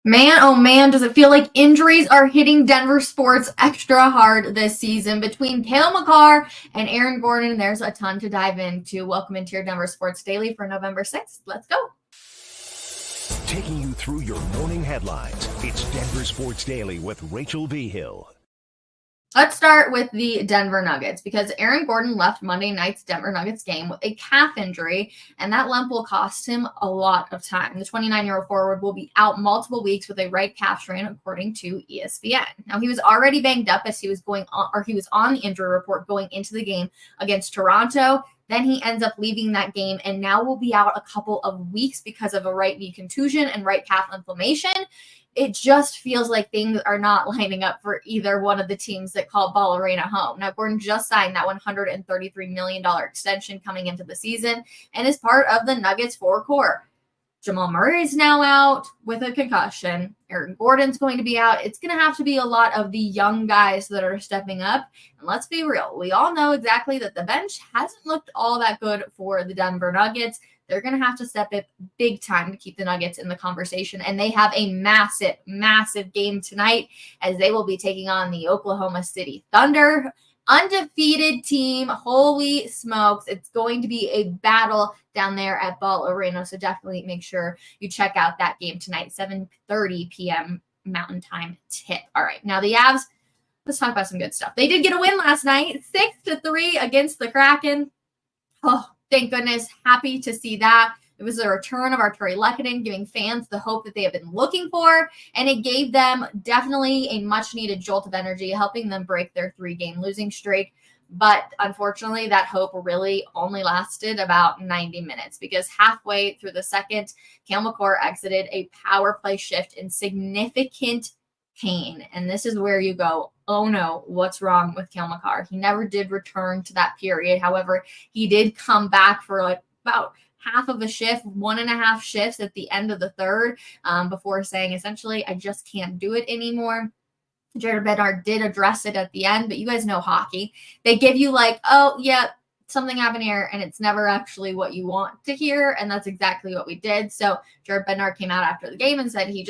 Man, oh man, does it feel like injuries are hitting Denver sports extra hard this season. Between Cale Makar and Aaron Gordon, there's a ton to dive into. Welcome into your Denver Sports Daily for November 6th. Let's go. Taking you through your morning headlines, it's Denver Sports Daily with Rachel Vihill. Let's start with the Denver Nuggets because Aaron Gordon left Monday night's Denver Nuggets game with a calf injury, and that limp will cost him a lot of time. The 29-year-old forward will be out multiple weeks with a right calf strain, according to ESPN. Now, he was already banged up as he was on the injury report going into the game against Toronto. Then he ends up leaving that game and now will be out a couple of weeks because of a right knee contusion and right calf inflammation. It just feels like things are not lining up for either one of the teams that call Ball Arena home. Now, Gordon just signed that $133 million extension coming into the season and is part of the Nuggets four core. Jamal Murray is now out with a concussion. Aaron Gordon's going to be out. It's going to have to be a lot of the young guys that are stepping up. And let's be real. We all know exactly that the bench hasn't looked all that good for the Denver Nuggets. They're going to have to step up big time to keep the Nuggets in the conversation. And they have a massive, massive game tonight as they will be taking on the Oklahoma City Thunder. Undefeated team. Holy smokes. It's going to be a battle down there at Ball Arena. So definitely make sure you check out that game tonight, 7:30 p.m. Mountain Time tip. All right. Now the Avs, let's talk about some good stuff. They did get a win last night, 6-3 against the Kraken. Oh, thank goodness. Happy to see that. It was a return of Arturi Lehkonen, giving fans the hope that they have been looking for, and it gave them definitely a much-needed jolt of energy, helping them break their 3-game losing streak. But unfortunately, that hope really only lasted about 90 minutes because halfway through the second, Cale Makar exited a power play shift in significant pain. And this is where you go, oh no, what's wrong with Cale Makar? He never did return to that period. However, he did come back for like about half of a shift, 1.5 shifts at the end of the third, before saying essentially, I just can't do it anymore. Jared Bednar did address it at the end, but you guys know hockey. They give you like, oh, yeah, something happened here, and it's never actually what you want to hear, and that's exactly what we did. So Jared Bednar came out after the game and said he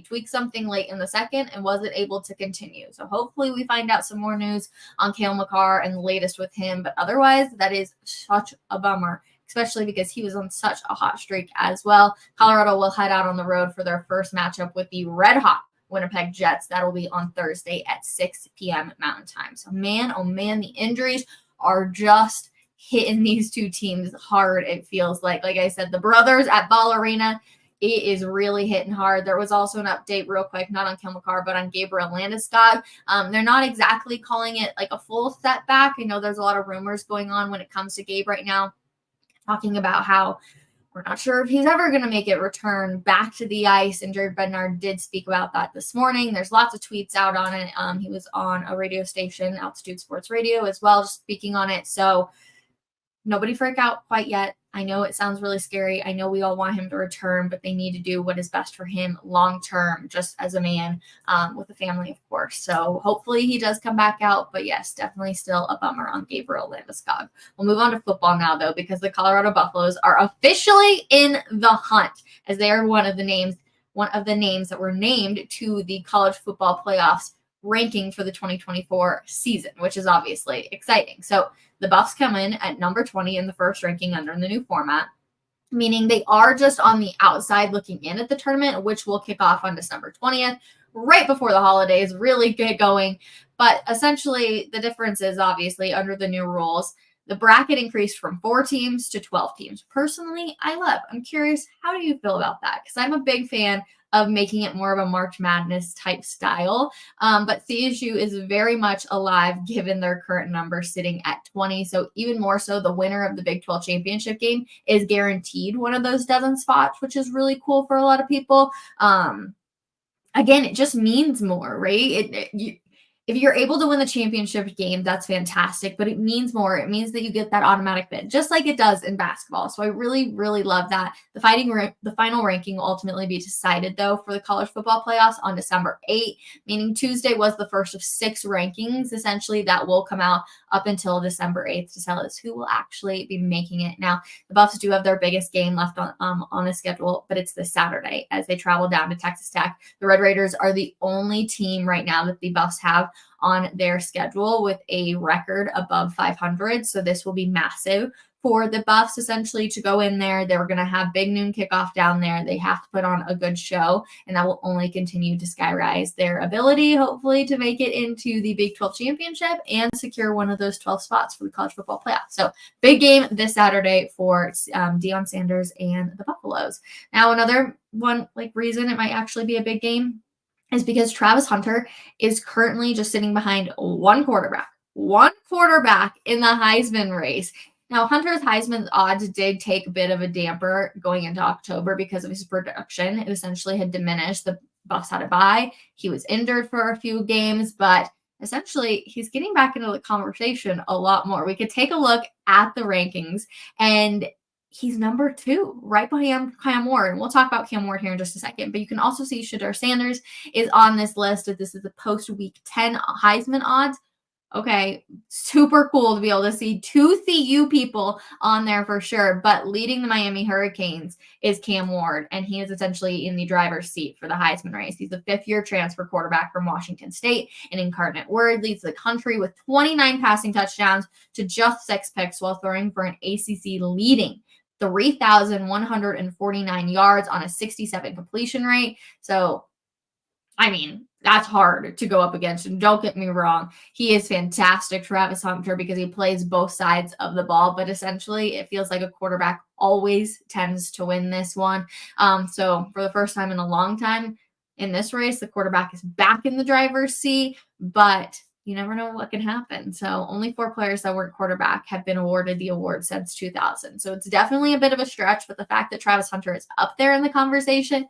tweaked something late in the second and wasn't able to continue. So hopefully we find out some more news on Cale Makar and the latest with him, but otherwise that is such a bummer, especially because he was on such a hot streak as well. Colorado will head out on the road for their first matchup with the red-hot Winnipeg Jets. That'll be on Thursday at 6 p.m. Mountain Time. So, man, oh man, the injuries are just hitting these two teams hard, it feels like. Like I said, the brothers at Ball Arena, it is really hitting hard. There was also an update real quick, not on Cale Makar, but on Gabriel Landeskog. They're not exactly calling it like a full setback. I know there's a lot of rumors going on when it comes to Gabe right now, talking about how we're not sure if he's ever going to make it return back to the ice. And Jared Bednar did speak about that this morning. There's lots of tweets out on it. He was on a radio station, Altitude Sports Radio, as well, just speaking on it. So nobody freak out quite yet. I know it sounds really scary. I know we all want him to return, but they need to do what is best for him long-term, just as a man, with a family, of course. So hopefully he does come back out. But yes, definitely still a bummer on Gabriel Landeskog. We'll move on to football now, though, because the Colorado Buffaloes are officially in the hunt, as they are one of the names that were named to the college football playoffs ranking for the 2024 season, which is obviously exciting. So the Buffs come in at number 20 in the first ranking under the new format, meaning they are just on the outside looking in at the tournament, which will kick off on December 20th, right before the holidays, really get going. But essentially, the difference is obviously under the new rules, the bracket increased from 4 teams to 12 teams. Personally, I'm curious, how do you feel about that? Because I'm a big fan of making it more of a March Madness type style. But CSU is very much alive given their current number sitting at 20. So even more so, the winner of the Big 12 championship game is guaranteed one of those dozen spots, which is really cool for a lot of people. Again, it just means more, right? if you're able to win the championship game, that's fantastic, but it means more. It means that you get that automatic bid, just like it does in basketball. So I really, really love that. The final ranking will ultimately be decided, though, for the college football playoffs on December 8th, meaning Tuesday was the first of 6 rankings, essentially, that will come out up until December 8th to tell us who will actually be making it. Now, the Buffs do have their biggest game left on the schedule, but it's this Saturday as they travel down to Texas Tech. The Red Raiders are the only team right now that the Buffs have on their schedule with a record above 500. So this will be massive for the Buffs, essentially, to go in there. They're going to have big noon kickoff down there. They have to put on a good show, and that will only continue to skyrise their ability, hopefully, to make it into the Big 12 championship and secure one of those 12 spots for the college football playoff. So big game this Saturday for Deion Sanders and the Buffaloes. Now, another one reason it might actually be a big game is because Travis Hunter is currently just sitting behind one quarterback in the Heisman race. Now, Hunter's Heisman odds did take a bit of a damper going into October because of his production. It essentially had diminished. The Buffs had a bye. He was injured for a few games, but essentially he's getting back into the conversation a lot more. We could take a look at the rankings, and he's number 2, right behind Cam Ward. And we'll talk about Cam Ward here in just a second. But you can also see Shedeur Sanders is on this list. This is the post-week 10 Heisman odds. Okay, super cool to be able to see 2 CU people on there for sure. But leading the Miami Hurricanes is Cam Ward, and he is essentially in the driver's seat for the Heisman race. He's a 5th-year transfer quarterback from Washington State, and Incarnate Word leads the country with 29 passing touchdowns to just 6 picks while throwing for an ACC leading 3,149 yards on a 67 completion rate. So, I mean, that's hard to go up against. And don't get me wrong, he is fantastic, Travis Hunter, because he plays both sides of the ball. But essentially, it feels like a quarterback always tends to win this one. So for the first time in a long time in this race, the quarterback is back in the driver's seat, but you never know what can happen. So only 4 players that weren't quarterback have been awarded the award since 2000. So it's definitely a bit of a stretch, but the fact that Travis Hunter is up there in the conversation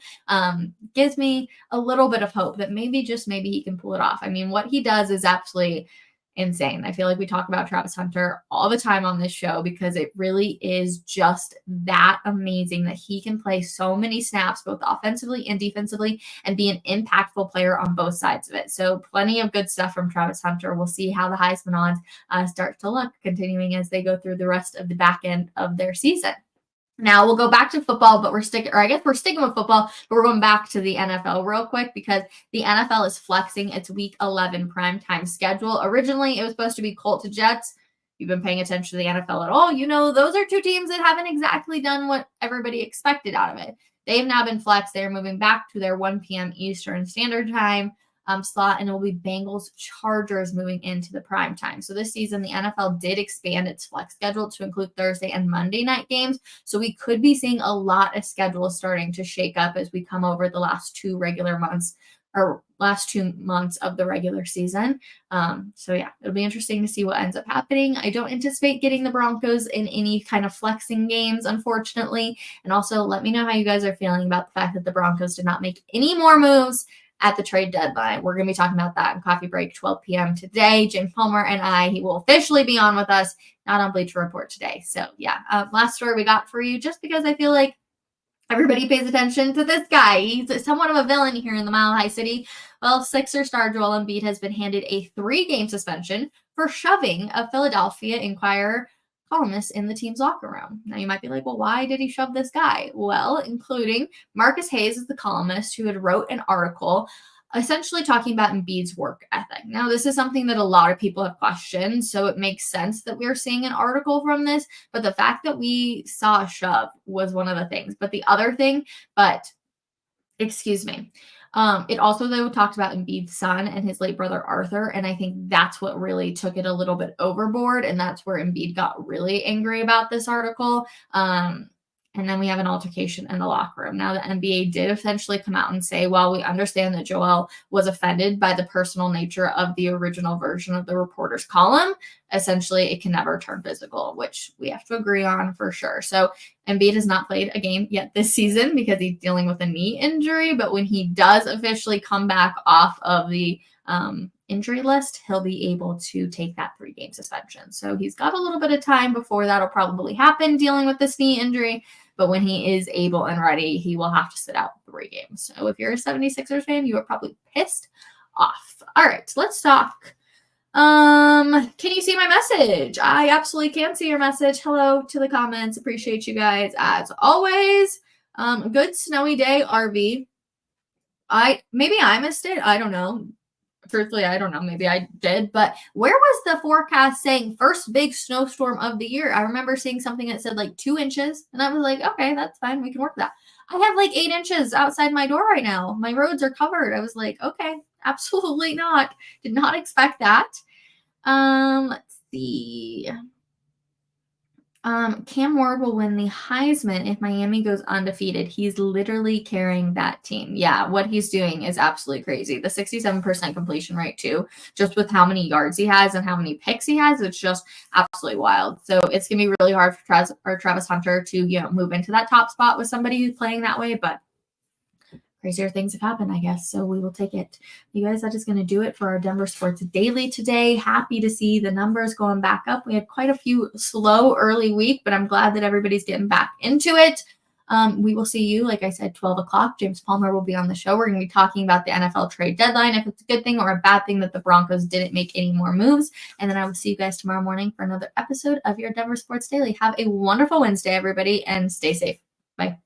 gives me a little bit of hope that maybe, just maybe, he can pull it off. I mean, what he does is absolutely insane. I feel like we talk about Travis Hunter all the time on this show because it really is just that amazing that he can play so many snaps, both offensively and defensively, and be an impactful player on both sides of it. So plenty of good stuff from Travis Hunter. We'll see how the Heisman odds start to look continuing as they go through the rest of the back end of their season. Now we'll go back to football, but we're sticking with football, but we're going back to the NFL real quick because the NFL is flexing its Week 11 primetime schedule. Originally, it was supposed to be Colts to Jets. You've been paying attention to the NFL at all, you know those are 2 teams that haven't exactly done what everybody expected out of it. They've now been flexed. They're moving back to their 1 p.m. Eastern Standard Time slot, and it will be Bengals Chargers moving into the prime time. So this season, the NFL did expand its flex schedule to include Thursday and Monday night games. So we could be seeing a lot of schedules starting to shake up as we come over the last 2 months of the regular season. So yeah, it'll be interesting to see what ends up happening. I don't anticipate getting the Broncos in any kind of flexing games, unfortunately. And also let me know how you guys are feeling about the fact that the Broncos did not make any more moves at the trade deadline. We're going to be talking about that in Coffee Break, 12 p.m. today. James Palmer and he will officially be on with us, not on Bleacher Report today. So yeah, last story we got for you, just because I feel like everybody pays attention to this guy. He's somewhat of a villain here in the Mile High City. Well, Sixer star Joel Embiid has been handed a 3-game suspension for shoving a Philadelphia Inquirer columnist in the team's locker room. Now you might be like, well, why did he shove this guy? Well, including Marcus Hayes is the columnist who had wrote an article essentially talking about Embiid's work ethic. Now, this is something that a lot of people have questioned, so it makes sense that we're seeing an article from this, but the fact that we saw a shove was one of the things. But the other thing, it also, though, talked about Embiid's son and his late brother Arthur, and I think that's what really took it a little bit overboard, and that's where Embiid got really angry about this article. And then we have an altercation in the locker room. Now, the NBA did essentially come out and say, well, we understand that Joel was offended by the personal nature of the original version of the reporter's column. Essentially, it can never turn physical, which we have to agree on for sure. So Embiid has not played a game yet this season because he's dealing with a knee injury. But when he does officially come back off of the injury list, he'll be able to take that 3-game suspension. So he's got a little bit of time before that'll probably happen, dealing with this knee injury. But when he is able and ready, he will have to sit out 3 games. So if you're a 76ers fan, you are probably pissed off. All right, let's talk. Can you see my message? I absolutely can see your message. Hello to the comments. Appreciate you guys as always. Good snowy day, RV. Maybe I missed it. I don't know. Truthfully, I don't know. Maybe I did. But where was the forecast saying first big snowstorm of the year? I remember seeing something that said like 2 inches. And I was like, okay, that's fine. We can work that. I have like 8 inches outside my door right now. My roads are covered. I was like, okay, absolutely not. Did not expect that. Let's see. Cam Ward will win the Heisman if Miami goes undefeated. He's literally carrying that team. Yeah, what he's doing is absolutely crazy. The 67% completion rate, too, just with how many yards he has and how many picks he has, it's just absolutely wild. So it's going to be really hard for Travis Hunter to, move into that top spot with somebody who's playing that way, but crazier things have happened, I guess. So we will take it. You guys, that is going to do it for our Denver Sports Daily today. Happy to see the numbers going back up. We had quite a few slow early week, but I'm glad that everybody's getting back into it. We will see you, like I said, 12 o'clock. James Palmer will be on the show. We're going to be talking about the NFL trade deadline, if it's a good thing or a bad thing that the Broncos didn't make any more moves. And then I will see you guys tomorrow morning for another episode of your Denver Sports Daily. Have a wonderful Wednesday, everybody, and stay safe. Bye.